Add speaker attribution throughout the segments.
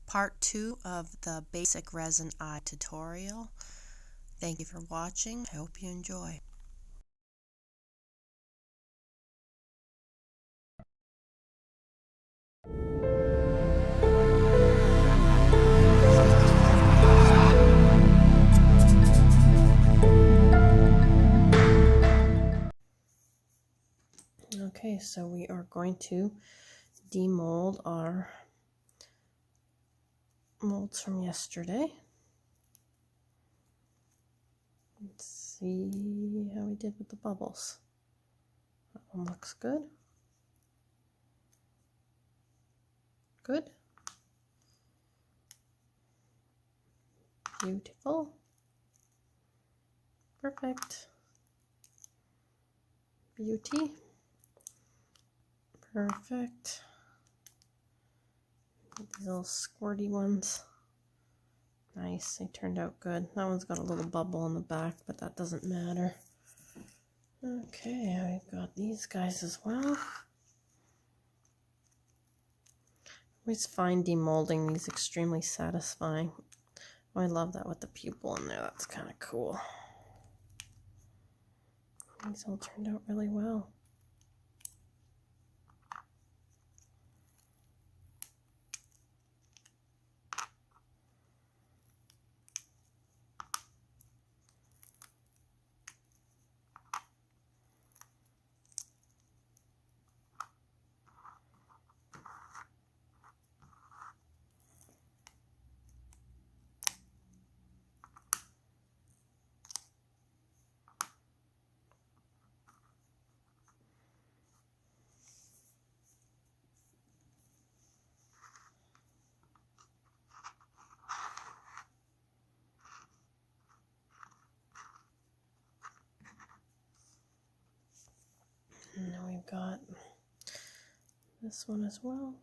Speaker 1: part 2 of the basic resin eye tutorial. Thank you for watching. I hope you enjoy. Okay, so we are going to demold our molds from yesterday. Let's see how we did with the bubbles. That one looks good. Good. Beautiful. Perfect. Beauty. Perfect. These little squirty ones. Nice, they turned out good. That one's got a little bubble on the back, but that doesn't matter. Okay, I've got these guys as well. I always find demolding these extremely satisfying. Oh, I love that with the pupil in there. That's kind of cool. These all turned out really well. And then we've got this one as well.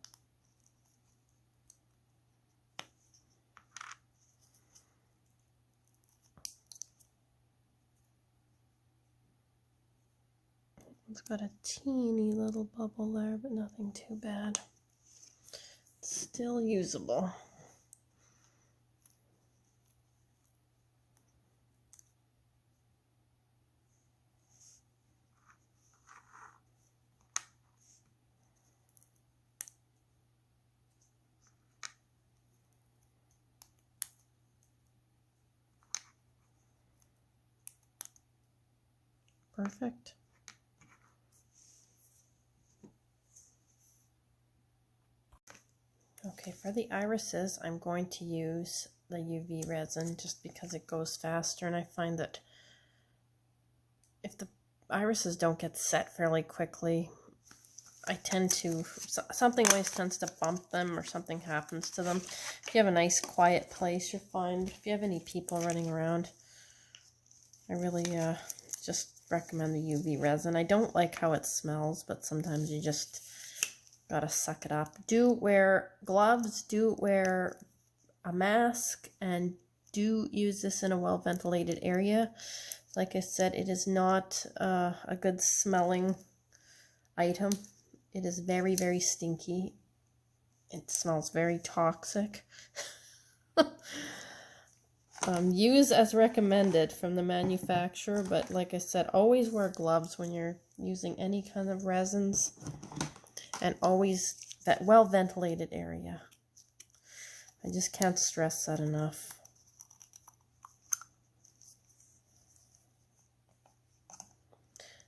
Speaker 1: It's got a teeny little bubble there, but nothing too bad. It's still usable. Perfect. Okay, for the irises, I'm going to use the UV resin just because it goes faster, and I find that if the irises don't get set fairly quickly, I tend to, something always tends to bump them or something happens to them. If you have a nice quiet place, you're fine. If you have any people running around, I really just recommend the UV resin. I don't like how it smells, but sometimes you just gotta suck it up. Do wear gloves, do wear a mask, and do use this in a well-ventilated area. Like I said, it is not a good smelling item. It is very, very stinky. It smells very toxic. Use as recommended from the manufacturer, but like I said, always wear gloves when you're using any kind of resins, and always that well-ventilated area. I just can't stress that enough.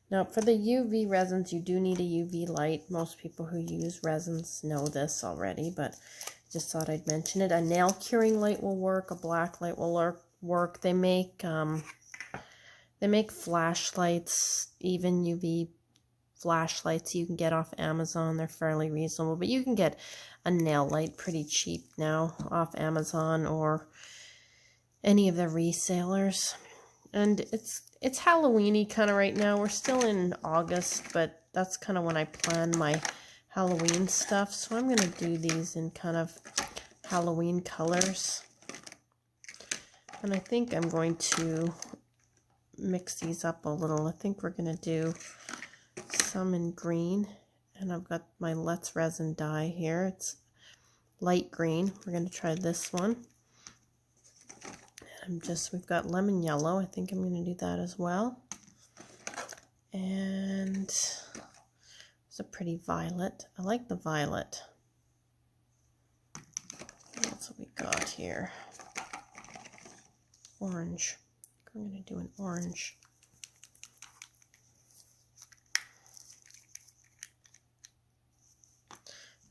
Speaker 1: Now, for the UV resins, you do need a UV light. Most people who use resins know this already, but just thought I'd mention it. A nail curing light will work. A black light will work. They make flashlights, even UV flashlights you can get off Amazon. They're fairly reasonable, but you can get a nail light pretty cheap now off Amazon or any of the resellers. And it's Halloween-y kind of right now. We're still in August, but that's kind of when I plan my Halloween stuff. So I'm going to do these in kind of Halloween colors. And I think I'm going to mix these up a little. I think we're going to do some in green. And I've got my Let's Resin die here. light green. We're going to try this one. We've got lemon yellow. I think I'm going to do that as well. And it's a pretty violet. I like the violet. That's what we got here. Orange. I'm going to do an orange.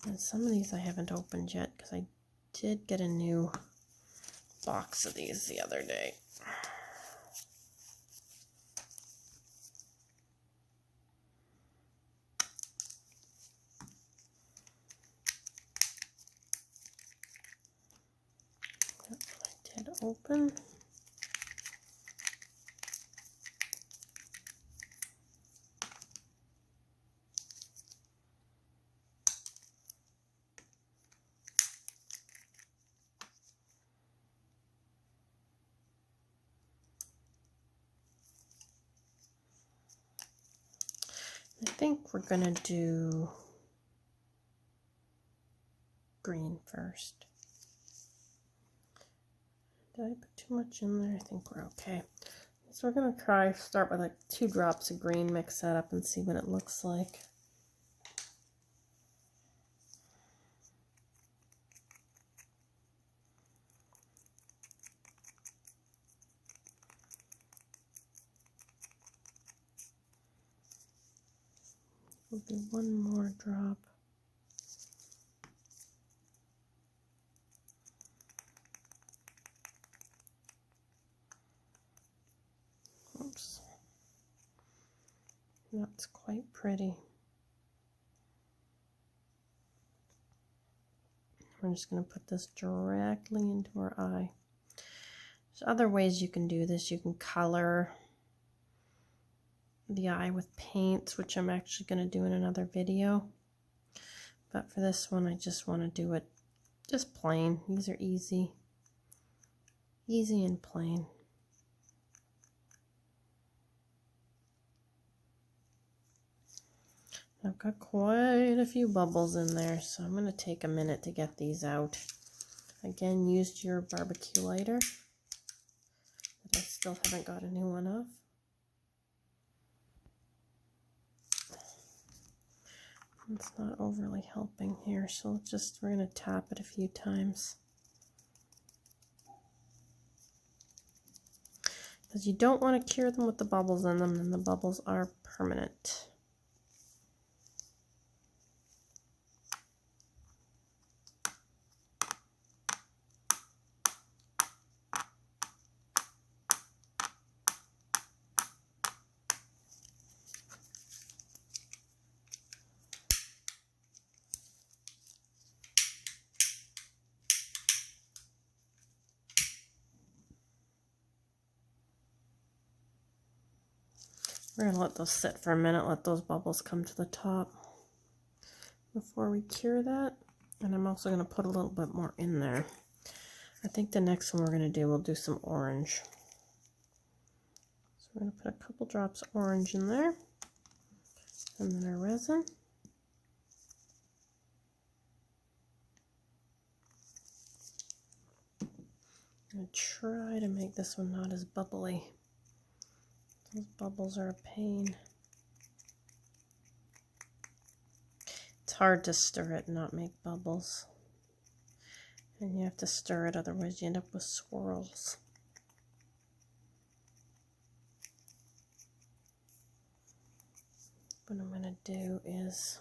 Speaker 1: And some of these I haven't opened yet because I did get a new box of these the other day. That I did open. I think we're going to do green first. Did I put too much in there? I think we're okay. So we're going to start with like 2 drops of green, mix that up and see what it looks like. We'll do 1 more drop. Oops. That's quite pretty. We're just going to put this directly into our eye. There's other ways you can do this. You can color the eye with paints, which I'm actually going to do in another video. But for this one, I just want to do it just plain. These are easy. Easy and plain. I've got quite a few bubbles in there, so I'm going to take a minute to get these out. Again, used your barbecue lighter that I still haven't got a new one of. It's not overly helping here, so we're going to tap it a few times. Because you don't want to cure them with the bubbles in them, and the bubbles are permanent. We're going to let those sit for a minute, let those bubbles come to the top before we cure that. And I'm also going to put a little bit more in there. I think the next one we're going to do, we'll do some orange. So we're going to put a couple drops of orange in there. And then our resin. I'm going to try to make this one not as bubbly. Those bubbles are a pain. It's hard to stir it and not make bubbles. And you have to stir it, otherwise you end up with swirls. What I'm going to do is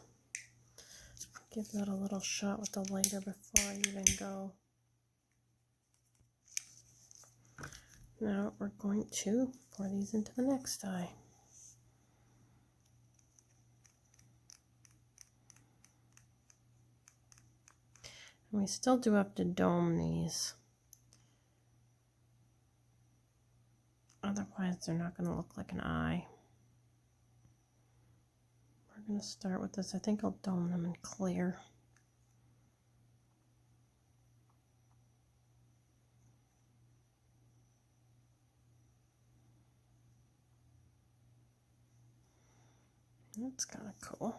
Speaker 1: give that a little shot with the lighter before I even go. Now we're going to pour these into the next eye. And we still do have to dome these. Otherwise they're not going to look like an eye. We're going to start with this. I think I'll dome them in clear. That's kind of cool.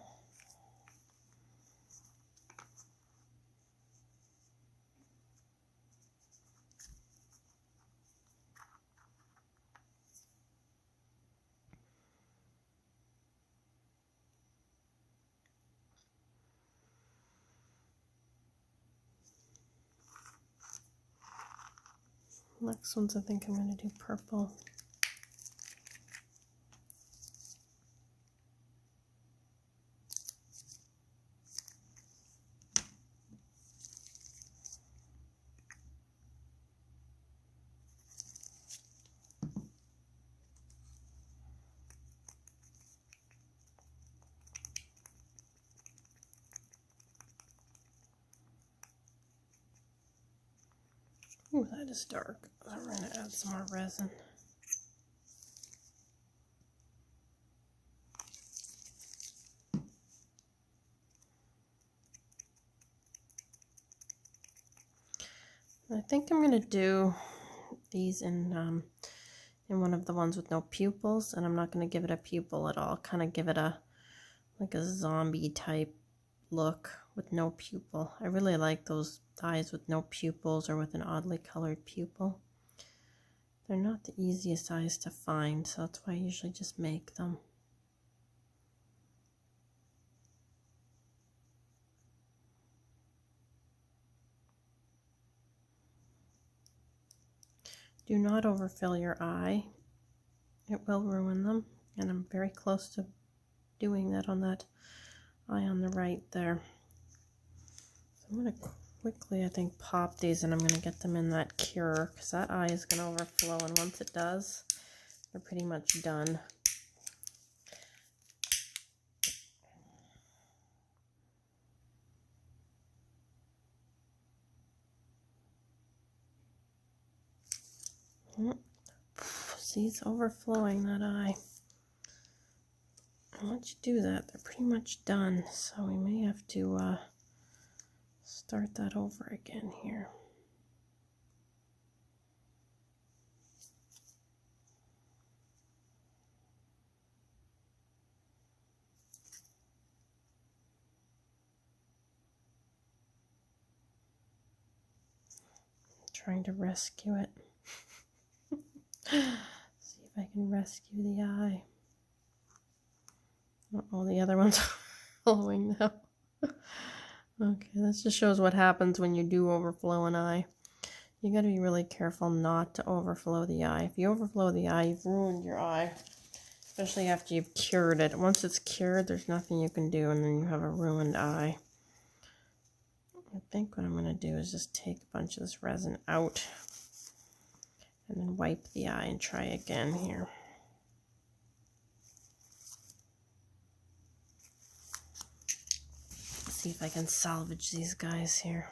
Speaker 1: Next ones I think I'm going to do purple. Ooh, that is dark. I'm going to add some more resin. I think I'm going to do these in one of the ones with no pupils, and I'm not going to give it a pupil at all. Kind of give it a like a zombie type look with no pupil. I really like those eyes with no pupils or with an oddly colored pupil. They're not the easiest eyes to find, so that's why I usually just make them. Do not overfill your eye. It will ruin them, and I'm very close to doing that on that eye on the right there. So I'm going to quickly, I think, pop these, and I'm going to get them in that cure, because that eye is going to overflow, and once it does, they're pretty much done. See, it's overflowing, that eye. And once you do that, they're pretty much done, so we may have to start that over again here. I'm trying to rescue it. See if I can rescue the eye. Oh, the other one's following now. Okay, this just shows what happens when you do overflow an eye. You got to be really careful not to overflow the eye. If you overflow the eye, you've ruined your eye, especially after you've cured it. Once it's cured, there's nothing you can do, and then you have a ruined eye. I think what I'm going to do is just take a bunch of this resin out and then wipe the eye and try again here. See if I can salvage these guys here.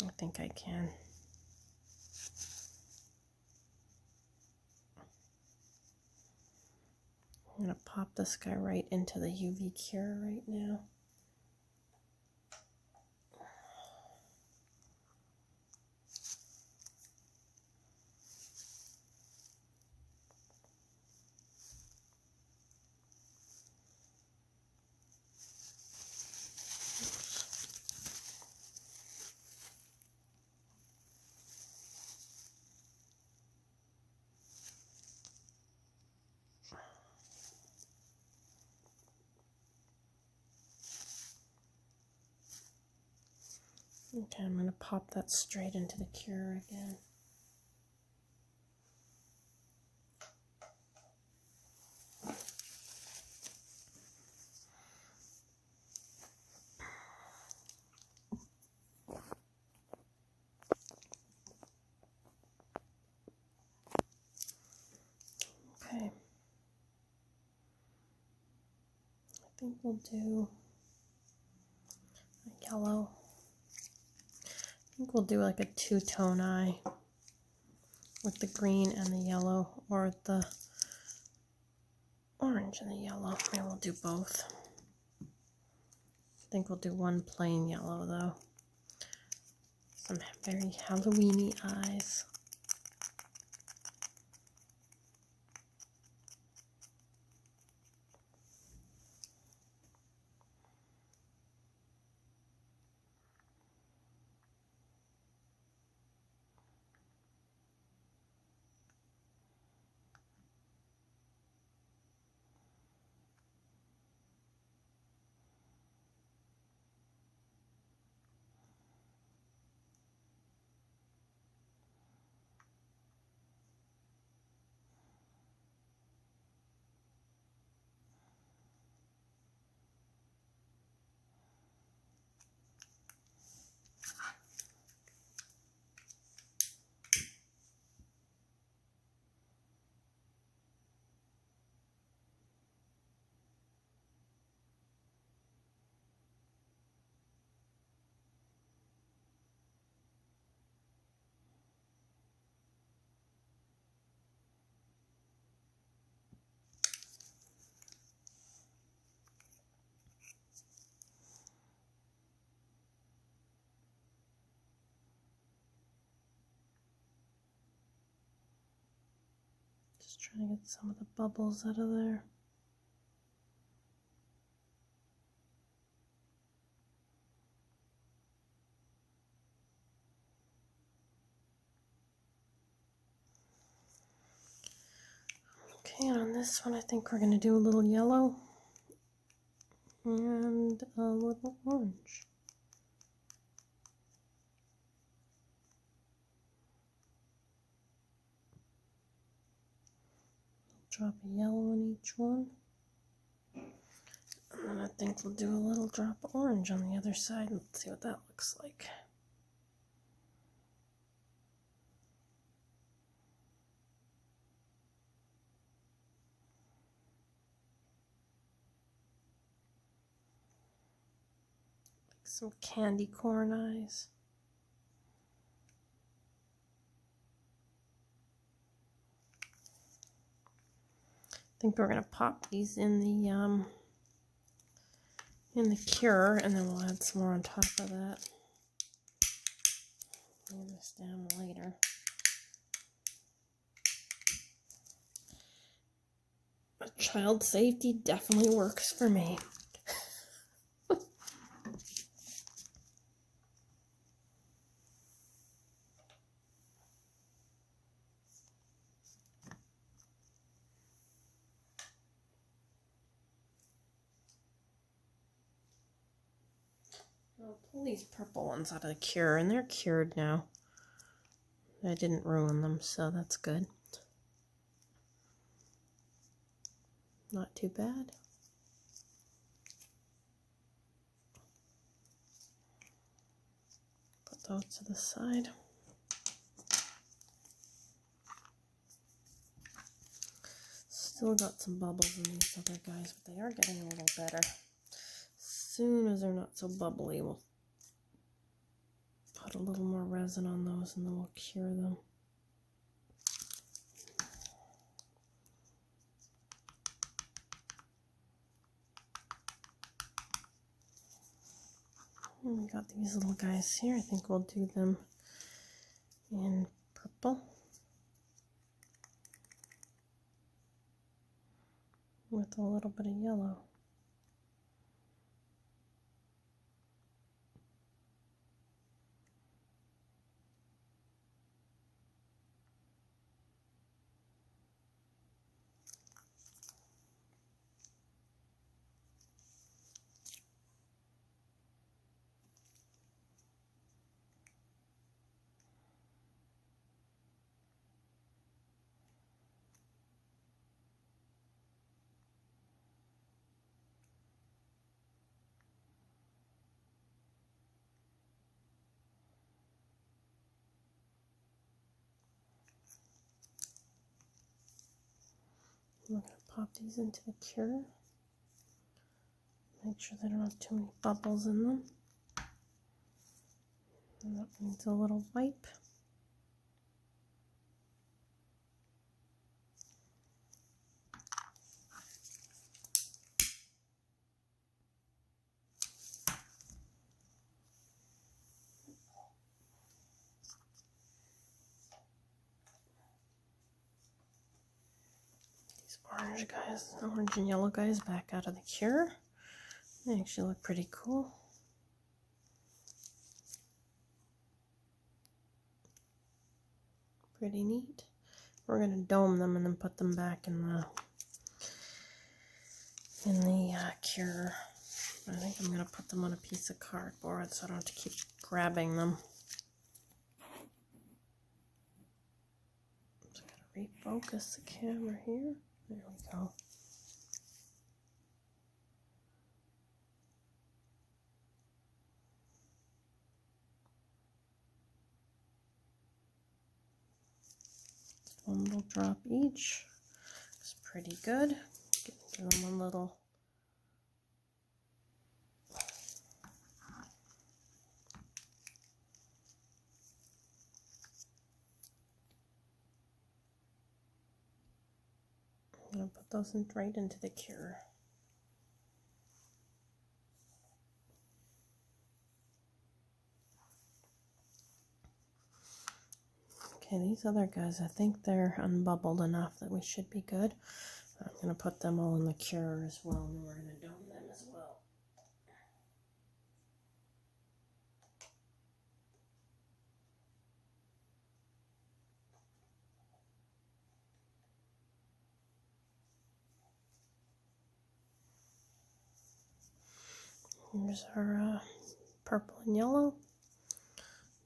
Speaker 1: I think I can. I'm going to pop this guy right into the UV cure right now. Okay, I'm going to pop that straight into the cure again. Okay. I think we'll do a yellow. I think we'll do like a two-tone eye with the green and the yellow, or the orange and the yellow. Maybe we'll do both. I think we'll do one plain yellow though. Some very Halloween-y eyes. Just trying to get some of the bubbles out of there. Okay, and on this one I think we're going to do a little yellow and a little orange. Drop a yellow in each one. And then I think we'll do a little drop of orange on the other side. Let's see what that looks like. Like some candy corn eyes. I think we're going to pop these in the cure, and then we'll add some more on top of that. Lay this down later. But child safety definitely works for me. I'll pull these purple ones out of the cure, and they're cured now. I didn't ruin them, so that's good. Not too bad. Put those to the side. Still got some bubbles in these other guys, but they are getting a little better. As soon as they're not so bubbly, we'll put a little more resin on those and then we'll cure them. And we got these little guys here. I think we'll do them in purple with a little bit of yellow. I'm going to pop these into the cure. Make sure they don't have too many bubbles in them. And that needs a little wipe. Orange and yellow guys back out of the cure. They actually look pretty cool. Pretty neat. We're going to dome them and then put them back in the cure. I think I'm going to put them on a piece of cardboard so I don't have to keep grabbing them. Just got to refocus the camera here. There we go. Just one little drop each. It's pretty good. Give them a little. I'm going to put those right into the cure. Okay, these other guys, I think they're unbubbled enough that we should be good. I'm going to put them all in the cure as well, and we're going to dome them as well. Here's our purple and yellow.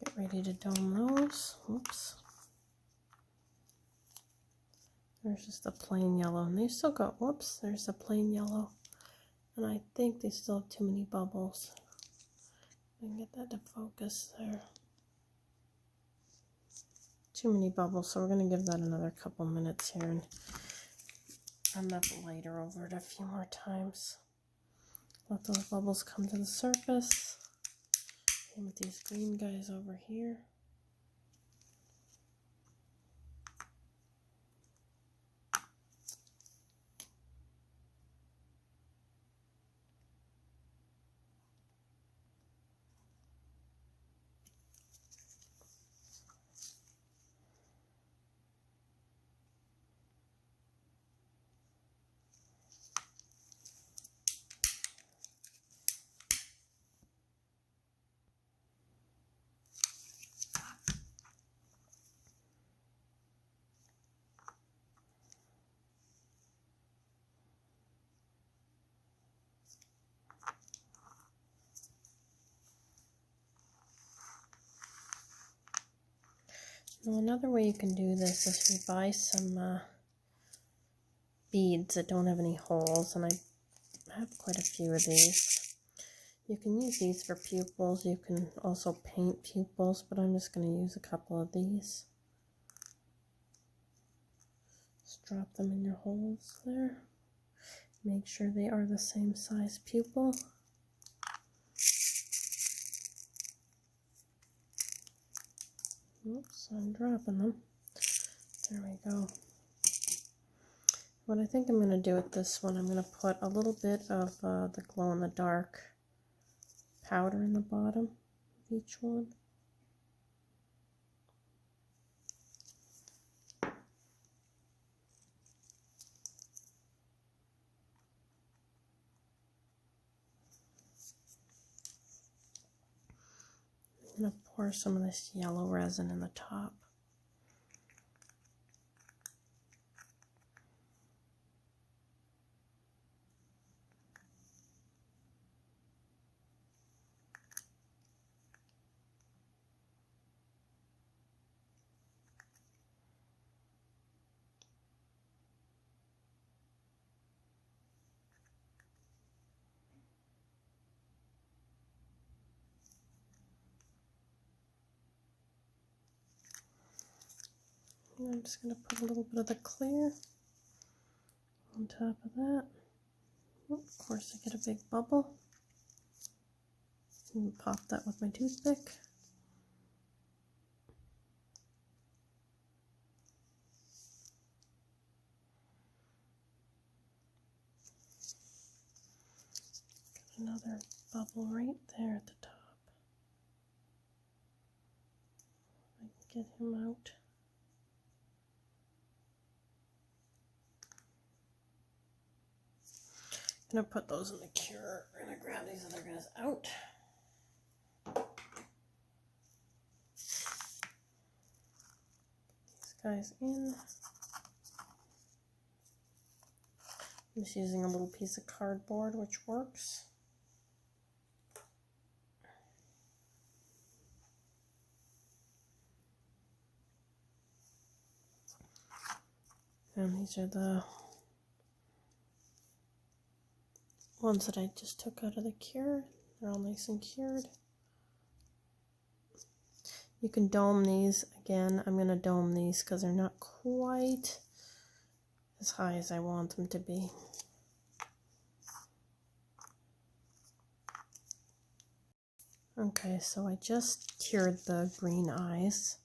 Speaker 1: Get ready to dome those. Oops. There's just a plain yellow, and they still got, whoops, there's a plain yellow. And I think they still have too many bubbles. I can get that to focus there. Too many bubbles, so we're going to give that another couple minutes here and run that lighter over it a few more times. Let those bubbles come to the surface. Same with these green guys over here. Now another way you can do this is you buy some beads that don't have any holes, and I have quite a few of these. You can use these for pupils. You can also paint pupils, but I'm just going to use a couple of these. Just drop them in your holes there. Make sure they are the same size pupil. Oops, I'm dropping them. There we go. What I think I'm going to do with this one, I'm going to put a little bit of the glow-in-the-dark powder in the bottom of each one. I'm going to pour some of this yellow resin in the top. And I'm just going to put a little bit of the clear on top of that. Oh, of course, I get a big bubble. And pop that with my toothpick. Got another bubble right there at the top. I can get him out. I'm going to put those in the cure. We're going to grab these other guys out. These guys in. I'm just using a little piece of cardboard, which works. And these are the ones that I just took out of the cure. They're all nice and cured. You can dome these. Again, I'm going to dome these because they're not quite as high as I want them to be. Okay, so I just cured the green eyes,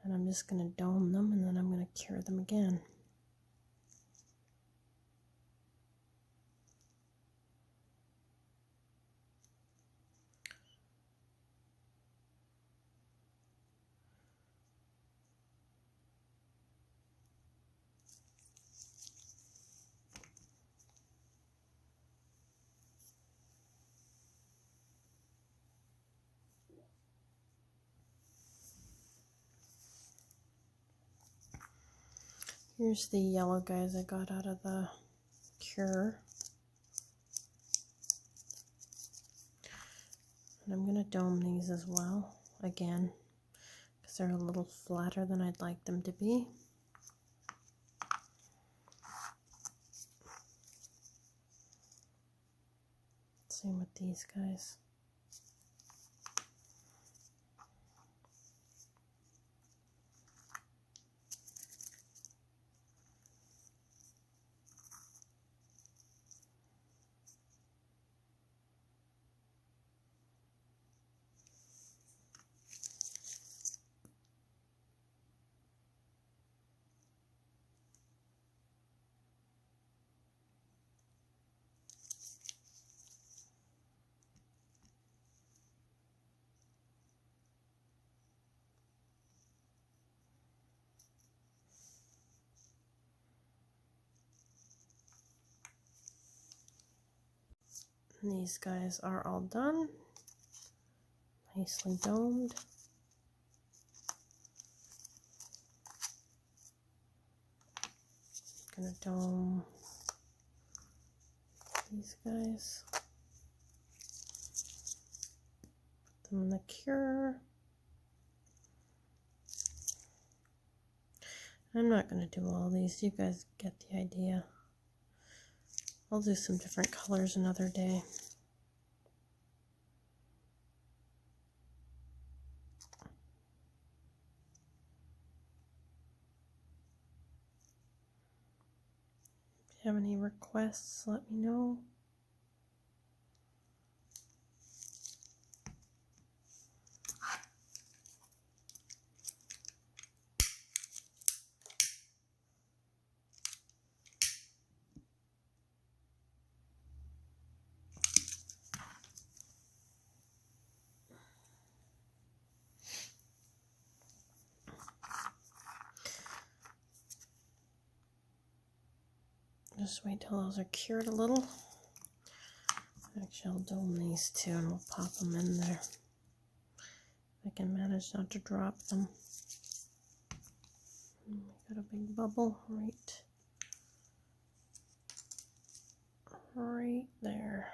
Speaker 1: and I'm just going to dome them, and then I'm going to cure them again. Here's the yellow guys I got out of the cure. And I'm going to dome these as well, again, because they're a little flatter than I'd like them to be. Same with these guys. And these guys are all done, nicely domed. I'm gonna dome these guys. Put them in the cure. I'm not gonna do all these. You guys get the idea. I'll do some different colors another day. If you have any requests, let me know. Just wait till those are cured a little. Actually, I'll dome these two and we'll pop them in there. If I can manage not to drop them. And we got a big bubble right there.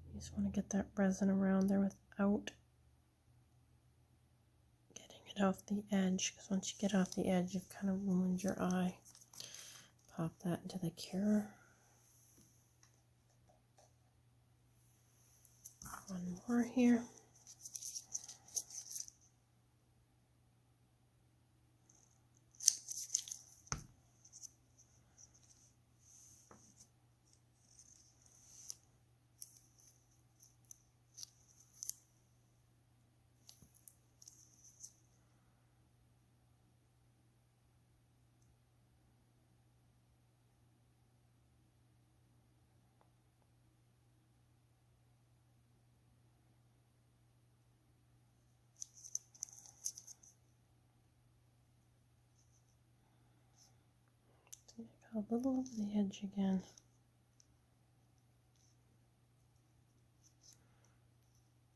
Speaker 1: You just want to get that resin around there without getting it off the edge, because once you get off the edge, you've kind of ruined your eye. Pop that into the cure. One more here. A little over the edge again.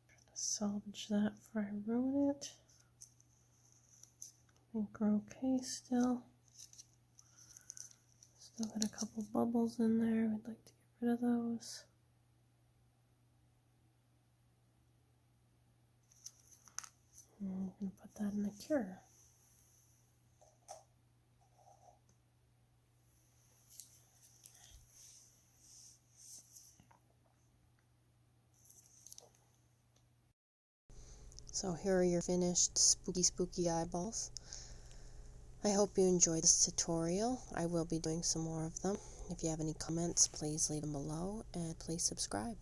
Speaker 1: Try to salvage that before I ruin it. I think we're okay still. Still got a couple bubbles in there. We'd like to get rid of those. And I'm going to put that in the cure. So here are your finished spooky eyeballs. I hope you enjoyed this tutorial. I will be doing some more of them. If you have any comments, please leave them below and please subscribe.